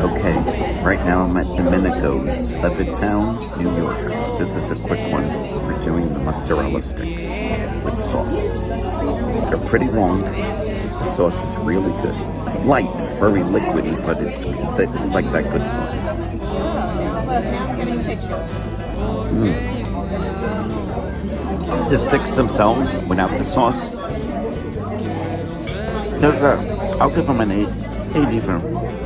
Okay, right now I'm at Domenico's, Levittown, New York. This is a quick one. We're doing the mozzarella sticks with sauce. They're pretty long. The sauce is really good. Light, very liquidy, but it's like that good sauce. The sticks themselves, without the sauce, they're good. I'll give them an 8 even.